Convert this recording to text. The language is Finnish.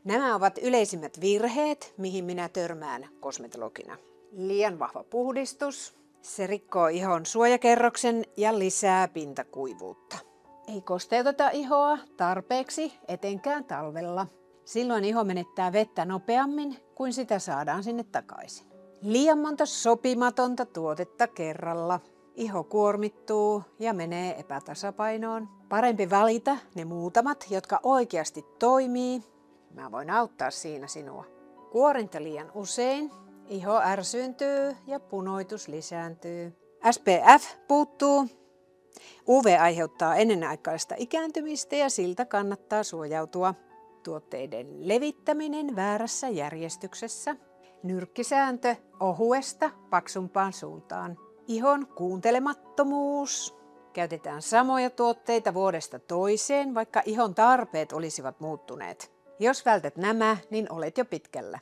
Nämä ovat yleisimmät virheet, mihin minä törmään kosmetologina. Liian vahva puhdistus. Se rikkoo ihon suojakerroksen ja lisää pintakuivuutta. Ei kosteuteta ihoa tarpeeksi, etenkään talvella. Silloin iho menettää vettä nopeammin kuin sitä saadaan sinne takaisin. Liian monta sopimatonta tuotetta kerralla. Iho kuormittuu ja menee epätasapainoon. Parempi valita ne muutamat, jotka oikeasti toimii. Mä voin auttaa siinä sinua. Kuorinta liian usein. Iho ärsyyntyy ja punoitus lisääntyy. SPF puuttuu. UV aiheuttaa ennenaikaista ikääntymistä ja siltä kannattaa suojautua. Tuotteiden levittäminen väärässä järjestyksessä. Nyrkkisääntö ohuesta paksumpaan suuntaan. Ihon kuuntelemattomuus. Käytetään samoja tuotteita vuodesta toiseen, vaikka ihon tarpeet olisivat muuttuneet. Jos vältät nämä, niin olet jo pitkällä.